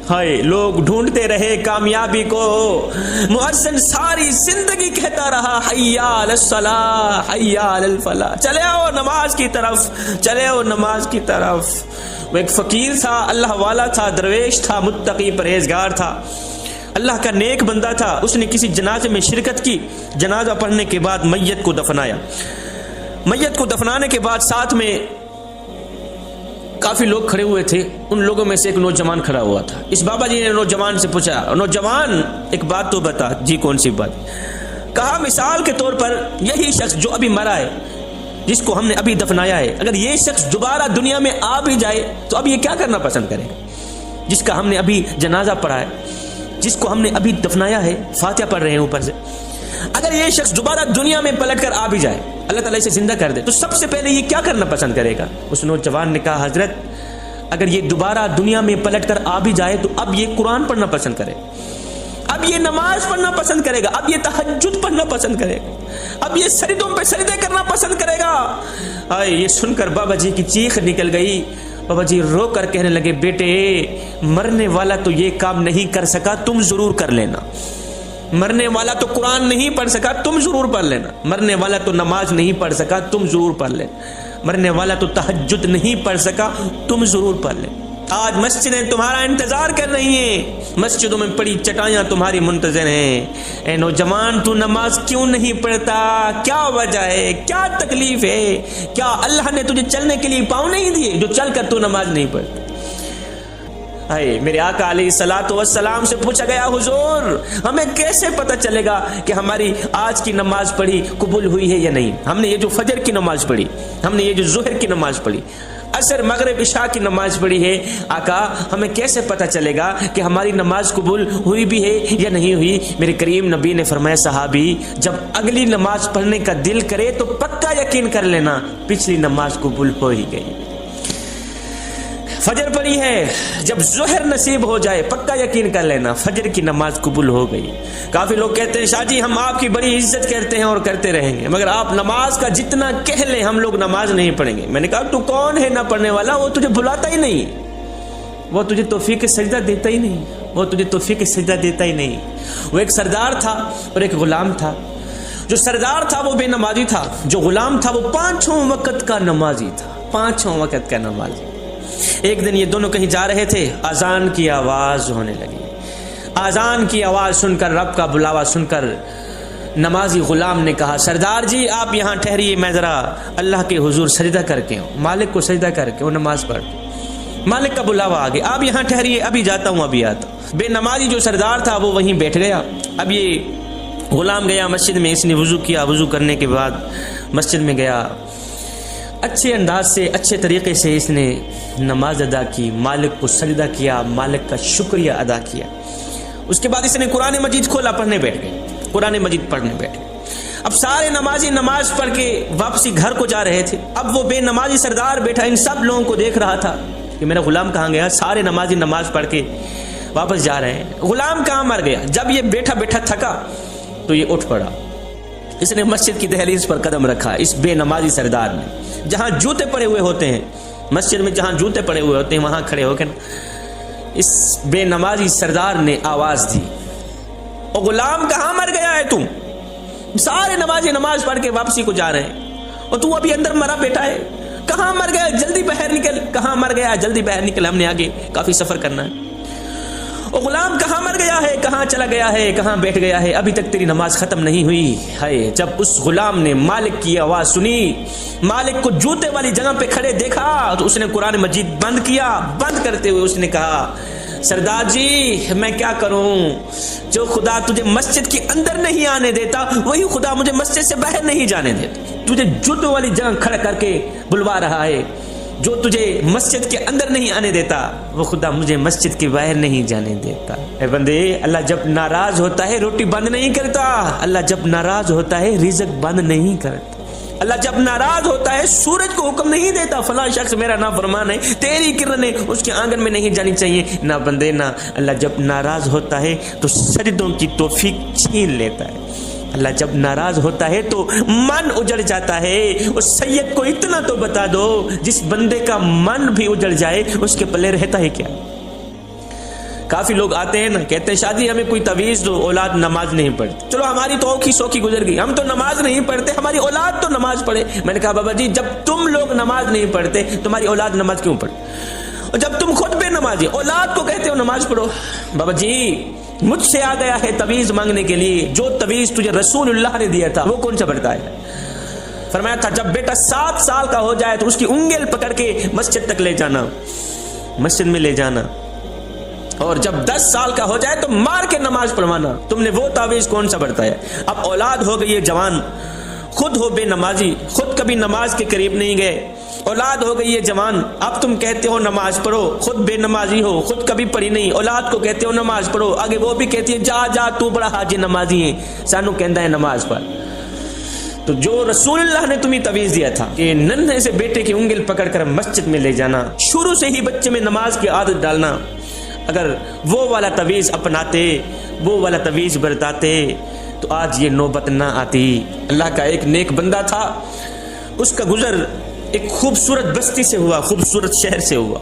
ہائے لوگ ڈھونڈتے رہے کامیابی کو، مؤذن ساری زندگی کہتا رہا حی علی الصلاۃ حی علی الفلاح، چلے آؤ نماز کی طرف، چلے آؤ نماز کی طرف۔ وہ ایک فقیر تھا، اللہ والا تھا، درویش تھا، متقی پرہیزگار تھا، اللہ کا نیک بندہ تھا۔ اس نے کسی جنازے میں شرکت کی، جنازہ پڑھنے کے بعد میت کو دفنایا۔ میت کو دفنانے کے بعد ساتھ میں کافی لوگ کھڑے ہوئے تھے، ان لوگوں میں سے ایک نوجوان کھڑا ہوا تھا۔ اس بابا جی نے نوجوان سے پوچھا، نوجوان ایک بات تو بتا۔ جی کون سی بات؟ کہا مثال کے طور پر یہی شخص جو ابھی مرا ہے، جس کو ہم نے ابھی دفنایا ہے، اگر یہ شخص دوبارہ دنیا میں آ بھی جائے تو اب یہ کیا کرنا پسند کرے گا؟ جس کا ہم نے ابھی جنازہ پڑھا ہے، جس کو ہم نے ابھی دفنایا ہے، فاتحہ پڑھ رہے ہیں اوپر سے، اگر یہ شخص دوبارہ دنیا میں پلٹ کر آ بھی جائے، اللہ تعالیٰ اسے زندہ کر دے، تو سب سے پہلے یہ کیا کرنا پسند کرے گا؟ اس نوجوان نے کہا حضرت اگر یہ دوبارہ دنیا میں پلٹ کر آ بھی جائے تو اب یہ قرآن پڑھنا پسند کرے گا، اب یہ نماز پڑھنا پسند کرے گا، اب یہ تہجد پڑھنا پسند کرے گا، اب یہ سجدوں پہ سجدے کرنا پسند کرے گا۔ یہ سن کر بابا جی کی چیخ نکل گئی۔ بابا جی رو کر کہنے لگے بیٹے مرنے والا تو یہ کام نہیں کر سکا، تم ضرور کر لینا۔ مرنے والا تو قرآن نہیں پڑھ سکا، تم ضرور پڑھ لینا۔ مرنے والا تو نماز نہیں پڑھ سکا، تم ضرور پڑھ لینا۔ مرنے والا تو تہجد نہیں پڑھ سکا، تم ضرور پڑھ لینا۔ آج مسجدیں تمہارا انتظار کر رہی ہیں، مسجدوں میں پڑی چٹائیاں تمہاری منتظر ہیں۔ اے نوجوان تو نماز کیوں نہیں پڑھتا؟ کیا وجہ ہے؟ کیا تکلیف ہے؟ کیا اللہ نے تجھے چلنے کے لیے پاؤں نہیں دیے جو چل کر تو نماز نہیں پڑھتا؟ میرے آقا علیہ الصلوۃ والسلام سے پوچھا گیا حضور ہمیں کیسے پتہ چلے گا کہ ہماری آج کی نماز پڑھی قبول ہوئی ہے یا نہیں؟ ہم نے یہ جو فجر کی نماز پڑھی، ہم نے یہ جو ظہر کی نماز پڑھی، عصر مغرب عشاء کی نماز پڑھی ہے، آقا ہمیں کیسے پتہ چلے گا کہ ہماری نماز قبول ہوئی بھی ہے یا نہیں ہوئی؟ میرے کریم نبی نے فرمایا صحابی جب اگلی نماز پڑھنے کا دل کرے تو پکا یقین کر لینا پچھلی نماز قبول ہو ہی گئی۔ فجر پڑھی ہے، جب ظہر نصیب ہو جائے پکا یقین کر لینا فجر کی نماز قبول ہو گئی۔ کافی لوگ کہتے ہیں شاہ جی ہم آپ کی بڑی عزت کرتے ہیں اور کرتے رہیں گے، مگر آپ نماز کا جتنا کہہ لیں ہم لوگ نماز نہیں پڑھیں گے۔ میں نے کہا تو کون ہے نہ پڑھنے والا؟ وہ تجھے بلاتا ہی نہیں، وہ تجھے توفیق سجدہ دیتا ہی نہیں، وہ تجھے توفیق سجدہ دیتا ہی نہیں۔ وہ ایک سردار تھا اور ایک غلام تھا۔ جو سردار تھا وہ بے نمازی تھا، جو غلام تھا وہ پانچوں وقت کا نمازی تھا، پانچوں وقت کا نمازی۔ ایک دن یہ دونوں کہیں جا رہے تھے، اذان کی آواز ہونے لگی۔ اذان کی آواز سن کر، رب کا بلاوا سن کر نمازی غلام نے کہا سردار جی آپ یہاں ٹھہریے، میں ذرا اللہ کے حضور سجدہ کر کے ہوں، مالک کو سجدہ کر کے وہ نماز پڑھ۔ مالک کا بلاوا آ گیا، آپ یہاں ٹھہریے ابھی جاتا ہوں ابھی آتا ہوں۔ بے نمازی جو سردار تھا وہ وہیں بیٹھ گیا۔ اب یہ غلام گیا مسجد میں، اس نے وضو کیا، وضو کرنے کے بعد مسجد میں گیا، اچھے انداز سے اچھے طریقے سے اس نے نماز ادا کی، مالک کو سجدہ کیا، مالک کا شکریہ ادا کیا۔ اس کے بعد اس نے قرآن مجید کھولا، پڑھنے بیٹھ گئے، قرآن مجید پڑھنے بیٹھ گئے۔ اب سارے نمازی نماز پڑھ کے واپسی گھر کو جا رہے تھے۔ اب وہ بے نمازی سردار بیٹھا ان سب لوگوں کو دیکھ رہا تھا کہ میرا غلام کہاں گیا، سارے نمازی نماز پڑھ کے واپس جا رہے ہیں، غلام کہاں مر گیا۔ جب یہ بیٹھا بیٹھا تھکا تو یہ اٹھ پڑا، اس نے مسجد کی دہلیز پر قدم رکھا۔ اس بے نمازی سردار نے جہاں جوتے پڑے ہوئے ہوتے ہیں، مسجد میں جہاں جوتے پڑے ہوئے ہوتے ہیں وہاں کھڑے ہو کر اس بے نمازی سردار نے آواز دی، او غلام کہاں مر گیا ہے تم؟ سارے نمازی نماز پڑھ کے واپسی کو جا رہے ہیں اور تو ابھی اندر مرا بیٹھا ہے، کہاں مر گیا؟ جلدی باہر نکل، کہاں مر گیا؟ جلدی باہر نکل، ہم نے آگے کافی سفر کرنا ہے۔ او غلام کہاں مر گیا ہے؟ کہاں چلا گیا ہے؟ کہاں بیٹھ گیا ہے؟ ابھی تک تیری نماز ختم نہیں ہوئی ہے۔ جب اس غلام نے مالک کی آواز سنی، مالک کو جوتے والی جگہ پہ کھڑے دیکھا تو اس نے قرآن مجید بند کیا۔ بند کرتے ہوئے اس نے کہا سردار جی میں کیا کروں، جو خدا تجھے مسجد کے اندر نہیں آنے دیتا وہی خدا مجھے مسجد سے باہر نہیں جانے دیتا۔ تجھے جوتوں والی جگہ کھڑا کر کے بلوا رہا ہے، جو تجھے مسجد کے اندر نہیں آنے دیتا وہ خدا مجھے مسجد کے باہر نہیں جانے دیتا۔ اے بندے اللہ جب ناراض ہوتا ہے روٹی بند نہیں کرتا، اللہ جب ناراض ہوتا ہے رزق بند نہیں کرتا، اللہ جب ناراض ہوتا ہے سورج کو حکم نہیں دیتا فلاں شخص میرا نافرمان ہے، تیری کرنیں اس کے آنگن میں نہیں جانی چاہیے۔ نہ بندے نہ، اللہ جب ناراض ہوتا ہے تو سجدوں کی توفیق چھین لیتا ہے، اللہ جب ناراض ہوتا ہے تو من اجڑ جاتا ہے۔ اس سید کو اتنا تو بتا دو جس بندے کا من بھی اجڑ جائے اس کے پلے رہتا ہے کیا؟ کافی لوگ آتے ہیں نا، کہتے ہیں شادی ہمیں کوئی تعویذ دو، اولاد نماز نہیں پڑھتی. چلو ہماری تو اوکھی سوکھی گزر گئی، ہم تو نماز نہیں پڑھتے، ہماری اولاد تو نماز پڑھے. میں نے کہا بابا جی جب تم لوگ نماز نہیں پڑھتے تمہاری اولاد نماز کیوں پڑھے؟ اور جب تم خود بے نمازی اولاد کو کہتے ہو نماز پڑھو. بابا جی مجھ سے آ گیا ہے تعویذ مانگنے کے لیے، جو تعویذ تجھے رسول اللہ نے دیا تھا وہ کون سا پڑھتا ہے؟ فرمایا تھا جب بیٹا 7 سال کا ہو جائے تو اس کی انگل پکڑ کے مسجد تک لے جانا، مسجد میں لے جانا، اور جب 10 سال کا ہو جائے تو مار کے نماز پڑھوانا. تم نے وہ تعویذ کون سا پڑھتا ہے؟ اب اولاد ہو گئی ہے جوان، خود ہو بے نمازی، خود کبھی نماز کے قریب نہیں گئے. اولاد ہو گئی ہے جوان، اب تم کہتے ہو نماز پڑھو، خود بے نمازی ہو، خود کبھی پڑھی نہیں، اولاد کو کہتے ہو نماز پڑھو، آگے وہ بھی کہتی ہے جا جا تو بڑا حاجی نمازی ہے، سانو کہندا ہے نماز پڑھ. تو جو رسول اللہ نے تمہیں تعویذ دیا تھا کہ ننھے سے بیٹے کی انگل پکڑ کر مسجد میں لے جانا، شروع سے ہی بچے میں نماز کی عادت ڈالنا، اگر وہ والا تعویذ اپناتے، وہ والا تعویذ برتاتے تو آج یہ نوبت نہ آتی. اللہ کا ایک نیک بندہ تھا، اس کا گزر ایک خوبصورت بستی سے ہوا، خوبصورت شہر سے ہوا.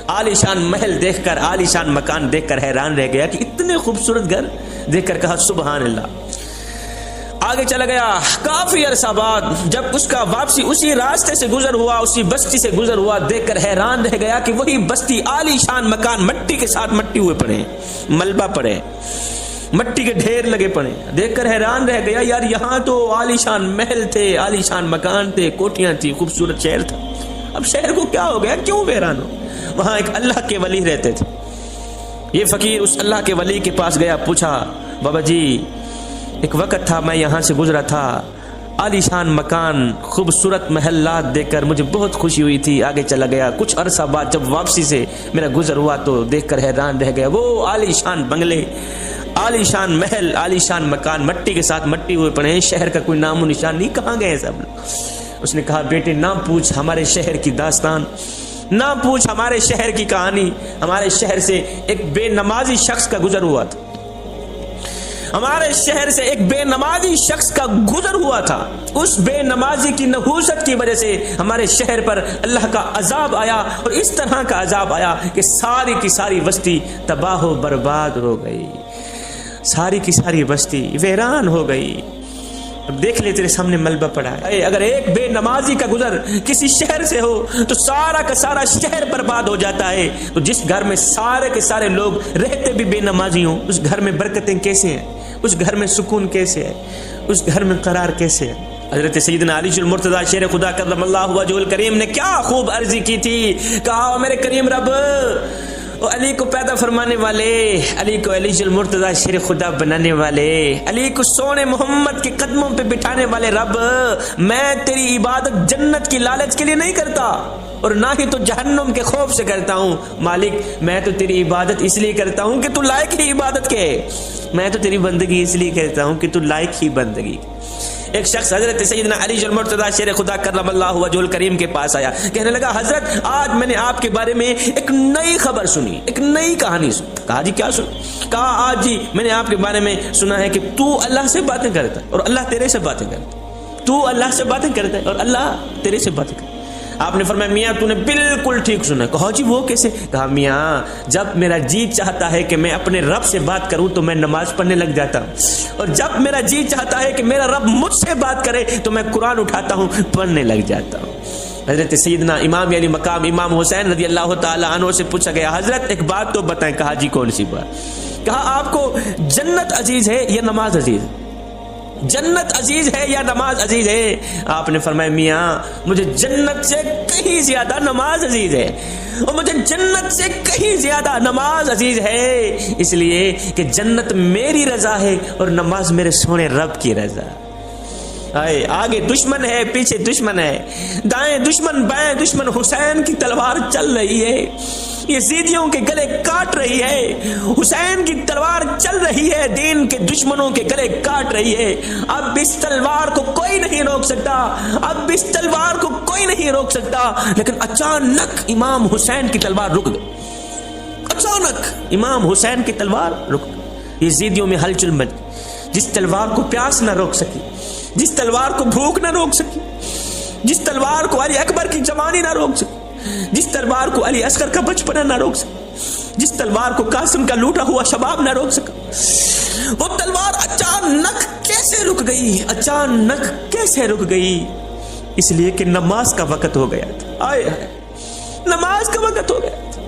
عالی شان محل دیکھ کر، عالی شان مکان دیکھ کر حیران رہ گیا کہ اتنے خوبصورت گھر دیکھ کر کہا سبحان اللہ. آگے چلا گیا، کافی عرصہ بعد جب اس کا واپسی اسی راستے سے گزر ہوا، اسی بستی سے گزر ہوا، دیکھ کر حیران رہ گیا کہ وہی بستی، عالی شان مکان، مٹی کے ساتھ مٹی ہوئے پڑے، ملبہ پڑے، مٹی کے ڈھیر لگے پڑے. دیکھ کر حیران رہ گیا یار یہاں تو عالی شان محل تھے، عالی شان مکان تھے، کوٹیاں تھی، خوبصورت شہر تھا، اب شہر کو کیا ہو گیا، کیوں حیران ہو؟ وہاں ایک اللہ کے ولی رہتے تھے. یہ فقیر اس اللہ کے ولی کے پاس گیا، پوچھا بابا جی ایک وقت تھا میں یہاں سے گزرا تھا، عالی شان مکان، خوبصورت محلات دیکھ کر مجھے بہت خوشی ہوئی تھی. آگے چلا گیا، کچھ عرصہ بعد جب واپسی سے میرا گزر ہوا تو دیکھ کر حیران رہ گیا، وہ عالی شان بنگلے، عالی شان محل، عالی شان مکان، مٹی کے ساتھ مٹی ہوئے پڑے ہیں، شہر کا کوئی نام و نشان نہیں، کہاں گئے سب لوگ؟ اس نے کہا بیٹے نہ پوچھ ہمارے شہر کی داستان، نہ پوچھ ہمارے شہر کی کہانی. ہمارے شہر سے ایک بے نمازی شخص کا گزر ہوا تھا، ہمارے شہر سے ایک بے نمازی شخص کا گزر ہوا تھا. اس بے نمازی کی نحوست کی وجہ سے ہمارے شہر پر اللہ کا عذاب آیا، اور اس طرح کا عذاب آیا کہ ساری کی ساری بستی تباہ و برباد ہو گئی، ساری کی ساری بستی ویران ہو گئی. اب دیکھ لے تیرے سامنے ملبہ پڑا ہے. اگر ایک بے نمازی کا گزر کسی شہر سے ہو تو سارا کا سارا شہر برباد ہو جاتا ہے. تو جس گھر میں سارے کے سارے لوگ رہتے بھی بے نمازی ہوں، اس گھر میں برکتیں کیسے ہیں، اس گھر میں سکون کیسے ہے، اس گھر میں قرار کیسے ہے؟ حضرت سیدنا علی المرتضی شیر خدا کرم اللہ وجہ الکریم نے کیا خوب عرضی کی تھی، کہا میرے کریم رب، علی کو پیدا فرمانے والے، علی کو علی المرتضی شیر خدا بنانے والے، علی کو سونے محمد کے قدموں پہ بٹھانے والے رب، میں تیری عبادت جنت کی لالچ کے لیے نہیں کرتا اور نہ ہی تو جہنم کے خوف سے کرتا ہوں. مالک میں تو تیری عبادت اس لیے کرتا ہوں کہ تو لائق ہی عبادت کے، میں تو تیری بندگی اس لیے کرتا ہوں کہ تو لائق ہی بندگی. ایک شخص حضرت سیدنا علی المرتضی شیر خدا کرم اللہ وجہ الکریم کے پاس آیا، کہنے لگا حضرت آج میں نے آپ کے بارے میں ایک نئی خبر سنی، ایک نئی کہانی سنی. کہا جی کیا سنی؟ کہا آج جی میں نے آپ کے بارے میں سنا ہے کہ تو اللہ سے باتیں کرتا ہے اور اللہ تیرے سے باتیں کرتا ہے، تو اللہ سے باتیں کرتا ہے اور اللہ تیرے سے باتیں کرتا ہے. آپ نے فرمایا میاں تو نے بالکل ٹھیک سنا. کہا جی وہ کیسے؟ کہا میاں جب میرا جی چاہتا ہے کہ میں اپنے رب سے بات کروں تو میں نماز پڑھنے لگ جاتا ہوں، اور جب میرا جی چاہتا ہے کہ میرا رب مجھ سے بات کرے تو میں قرآن اٹھاتا ہوں، پڑھنے لگ جاتا ہوں. حضرت سیدنا امام علی مقام امام حسین رضی اللہ تعالی عنہ سے پوچھا گیا حضرت ایک بات تو بتائیں. کہا جی کون سی بات؟ کہا آپ کو جنت عزیز ہے یا نماز عزیز ہے؟ جنت عزیز ہے یا نماز عزیز ہے؟ آپ نے فرمایا میاں مجھے جنت سے کہیں زیادہ نماز عزیز ہے، اور مجھے جنت سے کہیں زیادہ نماز عزیز ہے، اس لیے کہ جنت میری رضا ہے اور نماز میرے سونے رب کی رضا. آگے دشمن ہے، پیچھے دشمن ہے، دائیں دشمن بائیں دشمن، حسین کی تلوار چل رہی ہے، یزیدیوں کے گلے کاٹ رہی ہے، حسین کی تلوار چل رہی ہے، دین کے دشمنوں کے گلے کاٹ رہی ہے. اب اس تلوار کو کوئی نہیں روک سکتا، اب اس تلوار کو کوئی نہیں روک سکتا. لیکن اچانک امام حسین کی تلوار رک گئی، اچانک امام حسین کی تلوار رک گئی. یزیدیوں میں ہلچل مچ، جس تلوار کو پیاس نہ روک سکی، جس تلوار کو بھوک نہ روک سکی، جس تلوار کو علی اکبر کی جوانی نہ روک سکی، جس تلوار کو علی اصغر کا بچپنا نہ روک سکی، جس تلوار کو قاسم کا لوٹا ہوا شباب نہ روک سکا، وہ تلوار اچانک کیسے رک گئی؟ اچانک کیسے رک گئی؟ اس لیے کہ نماز کا وقت ہو گیا تھا۔ آئے نماز کا وقت ہو گیا تھا۔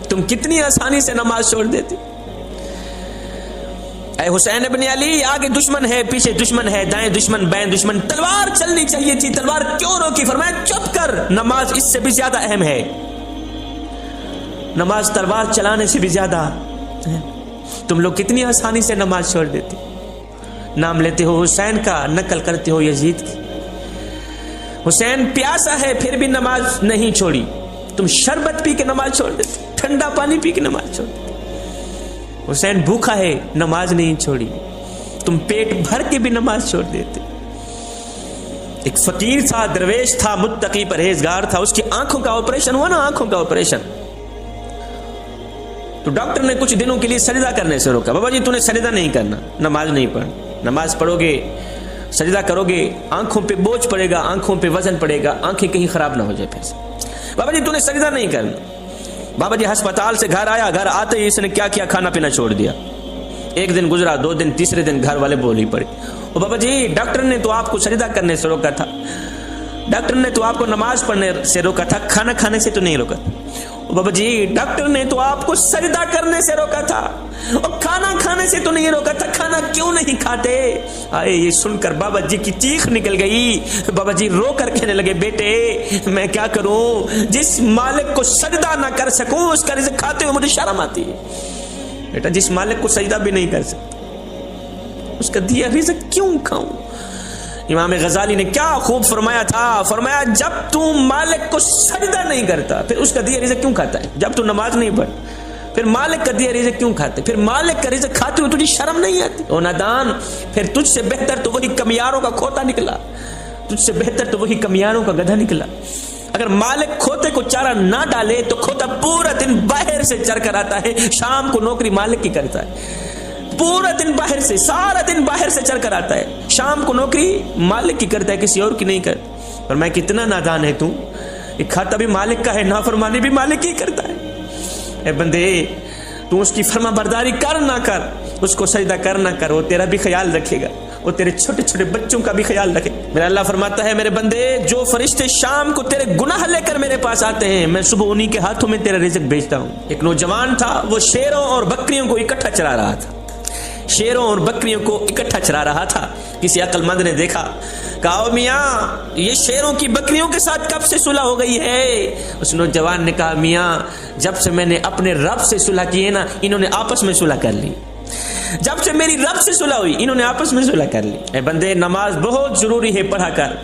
تم کتنی آسانی سے نماز چھوڑ دیتے۔ اے حسین ابن علی، آگے دشمن ہے، پیچھے دشمن ہے، دائیں دشمن، بائیں دشمن، تلوار چلنی چاہیے تھی، تلوار کیوں روکی؟ فرمایا چپ کر، نماز اس سے بھی زیادہ اہم ہے، نماز تلوار چلانے سے بھی زیادہ ہے۔ تم لوگ کتنی آسانی سے نماز چھوڑ دیتے، نام لیتے ہو حسین کا، نقل کرتے ہو یزید کی۔ حسین پیاسا ہے پھر بھی نماز نہیں چھوڑی، تم شربت پی کے نماز چھوڑ دیتے، ٹھنڈا پانی پی کے نماز چھوڑ دیتے۔ حسین بھوکا ہے، نماز نہیں چھوڑی، تم پیٹ بھر کے بھی نماز چھوڑ دیتے۔ ایک فقیر تھا، درویش تھا، متقی پرہیزگار تھا، اس کی آنکھوں کا آپریشن ہوا نا، آنکھوں کا آپریشن، تو ڈاکٹر نے کچھ دنوں کے لیے سجدہ کرنے سے روکا۔ بابا جی تو نے سجدہ نہیں کرنا، نماز نہیں پڑھنا، نماز پڑھو گے، سجدہ کرو گے، آنکھوں پہ بوجھ پڑے گا، آنکھوں پہ وزن پڑے گا، آنکھیں کہیں خراب نہ ہو جائے پھر سے۔ بابا جی تو نے سجدہ نہیں کرنا۔ بابا جی ہسپتال سے گھر آیا، گھر آتے ہی اس نے کیا کیا؟ کھانا پینا چھوڑ دیا۔ ایک دن گزرا، 2 دن، تیسرے دن گھر والے بول ہی پڑے، او بابا جی ڈاکٹر نے تو آپ کو سجدہ کرنے سے روکا تھا، ڈاکٹر نے تو آپ کو نماز پڑھنے سے روکا تھا، کھانا کھانے سے تو نہیں روکا تھا۔ بابا جی ڈاکٹر نے تو آپ کو سجدہ کرنے سے روکا تھا اور کھانا کھانے سے تو نہیں روکا تھا، کھانا کیوں نہیں کھاتے؟ آئے یہ سن کر بابا جی کی چیخ نکل گئی۔ بابا جی رو کر کہنے لگے، بیٹے میں کیا کروں، جس مالک کو سجدہ نہ کر سکوں اس کا رزق کھاتے ہوئے مجھے شرم آتی ہے۔ بیٹا جس مالک کو سجدہ بھی نہیں کر سکتا اس کا دیا رزق کیوں کھاؤں؟ امام غزالی نے کیا خوب فرمایا تھا، فرمایا جب تو مالک کو سجدہ نہیں کرتا پھر اس کا دیا رزق کیوں کھاتا ہے؟ جب تو نماز نہیں پڑھ پھر مالک کا دیا رزق کیوں کھاتے؟ پھر مالک کا رزق کھاتے ہوئے تجھے شرم نہیں آتی؟ او نادان، پھر تجھ سے بہتر تو وہی کمیاروں کا کھوتا نکلا، تجھ سے بہتر تو وہی کمیاروں کا گدھا نکلا۔ اگر مالک کھوتے کو چارہ نہ ڈالے تو کھوتا پورا دن باہر سے چر کر آتا ہے، شام کو نوکری مالک کی کرتا ہے، پورا دن باہر سے، سارا دن باہر سے چل کر آتا ہے، شام کو نوکری مالک کی کرتا ہے، کسی اور کی نہیں کرتا۔ اور میں کتنا نادان ہے تو، یہ کھاتا بھی مالک کا ہے، نافرمانی بھی مالک ہی کرتا ہے۔ اے بندے تو اس کی فرما برداری کر نہ کر، اس کو سجدہ کر نہ کر، وہ تیرا بھی خیال رکھے گا، وہ تیرے چھوٹے چھوٹے بچوں کا بھی خیال رکھے۔ میرا اللہ فرماتا ہے میرے بندے جو فرشتے شام کو تیرے گناہ لے کر میرے پاس آتے ہیں میں صبح انہی کے ہاتھوں میں تیرا رزق بھیجتا ہوں۔ ایک نوجوان تھا، وہ شیروں اور بکریوں کو اکٹھا چرا رہا تھا، شیروں اور بکریوں کو اکٹھا چرا رہا تھا۔ کسی عقل مند نے دیکھا، کہا میاں یہ شیروں کی بکریوں کے ساتھ کب سے صلح ہو گئی ہے؟ اس نوجوان نے کہا میاں جب سے میں نے اپنے رب سے صلح کی ہے نا، انہوں نے آپس میں صلح کر لی، جب سے میری رب سے صلح ہوئی انہوں نے آپس میں صلح کر لی۔ اے بندے نماز بہت ضروری ہے، پڑھا کر،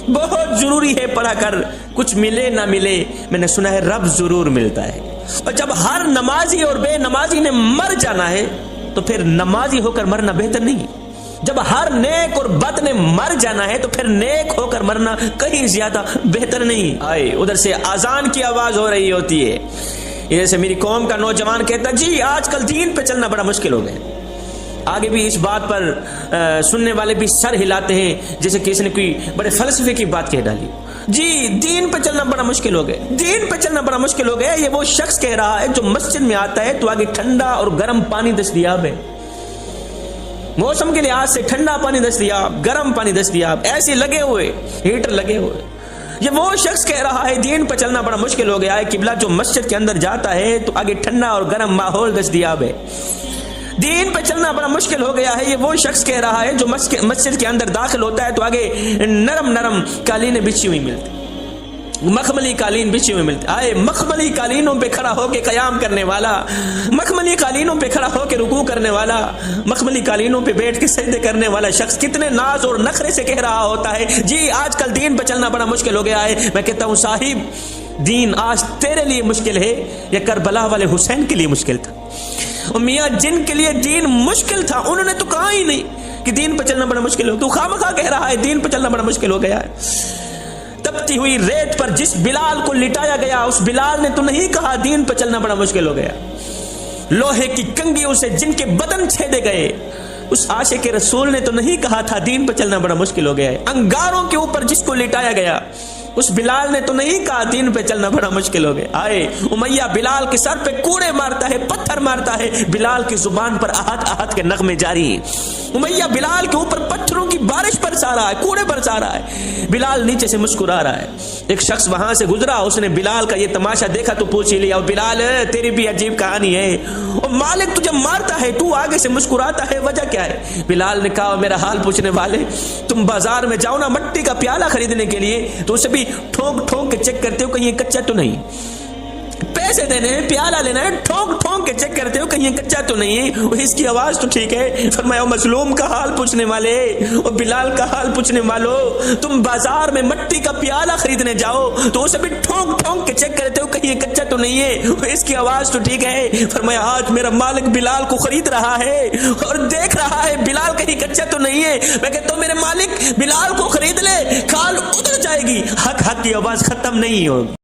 بہت ضروری ہے، پڑھا کر، کچھ ملے نہ ملے میں نے سنا ہے رب ضرور ملتا ہے۔ اور جب ہر نمازی اور بے نمازی نے مر جانا ہے تو پھر نمازی ہو کر مرنا بہتر نہیں؟ جب ہر نیک اور بد نے مر جانا ہے تو پھر نیک ہو کر مرنا کہیں زیادہ بہتر نہیں؟ آئے ادھر سے اذان کی آواز ہو رہی ہوتی ہے، جیسے میری قوم کا نوجوان کہتا جی آج کل دین پہ چلنا بڑا مشکل ہو گیا۔ آگے بھی اس بات پر سننے والے بھی سر ہلاتے ہیں جیسے کہ اس نے کوئی بڑے فلسفے کی بات کہہ ڈالی، جی دین پہ چلنا بڑا مشکل ہو گیا، دین پہ چلنا بڑا مشکل ہو گیا۔ یہ وہ شخص کہہ رہا ہے جو مسجد میں آتا ہے تو آگے ٹھنڈا اور گرم پانی دستیاب ہے، موسم کے لحاظ سے ٹھنڈا پانی دستیاب، گرم پانی دستیاب، ایسے لگے ہوئے، ہیٹر لگے ہوئے۔ یہ وہ شخص کہہ رہا ہے دین پہ چلنا بڑا مشکل ہو گیا ہے قبلہ، جو مسجد کے اندر جاتا ہے تو آگے ٹھنڈا اور گرم ماحول دستیاب ہے۔ دین پہ چلنا بڑا مشکل ہو گیا ہے، یہ وہ شخص کہہ رہا ہے جو مسجد کے اندر داخل ہوتا ہے تو آگے نرم نرم قالینیں بچھی ہوئی ملتی، مخملی قالین بچھی ہوئی ملتی۔ آئے مخملی قالینوں پہ کھڑا ہو کے قیام کرنے والا، مخملی قالینوں پہ کھڑا ہو کے رکوع کرنے والا، مخملی قالینوں پہ بیٹھ کے سجدے کرنے والا شخص کتنے ناز اور نخرے سے کہہ رہا ہوتا ہے جی آج کل دین پہ چلنا بڑا مشکل ہو گیا ہے۔ میں کہتا ہوں صاحب دین آج تیرے لیے مشکل ہے یا کربلا والے حسین کے لیے مشکل تھا؟ اور میاں جن کے لیے دین مشکل تھا انہوں نے تو کہا ہی نہیں کہ دین پہ چلنا بڑا مشکل ہو، تو خامخواہ کہہ رہا ہے دین پہ چلنا بڑا مشکل ہو گیا ہے۔ تپتی ہوئی ریت پر جس بلال کو لٹایا گیا اس بلال نے تو نہیں کہا دین پہ چلنا بڑا مشکل ہو گیا۔ لوہے کی کنگیوں سے جن کے بدن چھیدے گئے اس عاشق رسول نے تو نہیں کہا تھا دین پہ چلنا بڑا مشکل ہو گیا ہے۔ انگاروں کے اوپر جس کو لٹایا گیا اس بلال نے تو نہیں کہا دین پہ چلنا بڑا مشکل ہو گیا. آئے امیہ بلال کے سر پہ کوڑے مارتا ہے, پتھر مارتا ہے, بلال کی زبان پر آہت آہت کے نغمے جاری ہیں. امیہ بلال کے اوپر پتھروں کی بارش برسا رہا ہے, کوڑے برسا رہا ہے. بلال نیچے سے مسکرا رہا ہے. ایک شخص وہاں سے گزرا, اس نے بلال کا یہ تماشا دیکھا تو پوچھ ہی لیا, بلال تیری بھی عجیب کہانی ہے, اور مالک تجھے مارتا ہے, تو آگے سے مسکراتا ہے, وجہ کیا ہے؟ بلال نے کہا میرا حال پوچھنے والے, تم بازار میں جاؤ نا مٹی کا پیالہ خریدنے کے لیے تو اسے بھی ٹھونک ٹھونک کے چیک کرتے ہو کہیں یہ کچا تو نہیں. پیسے دینے ہیں, پیالہ لینا ہے, ٹھونک ٹھونک کے چیک کرتے ہو کہیں یہ کچا تو نہیں ہے, اس کی آواز تو ٹھیک ہے. فرمایا مظلوم کا حال پوچھنے والے, اور بلال کا حال پوچھنے والوں, تم بازار میں مٹی کا پیالہ خریدنے جاؤ تو اسے بھی ٹھونک ٹھونک کے چیک کرتے ہو کہیں یہ کچا تو نہیں ہے, اس کی آواز تو ٹھیک ہے. فرمایا آج میرا مالک بلال کو خرید رہا ہے اور دیکھ رہا ہے بلال کہیں کچا تو نہیں ہے. میں کہتا ہوں میرے مالک بلال کو خرید لے, کھال اتر جائے گی, حق حق کی آواز ختم نہیں ہوگی.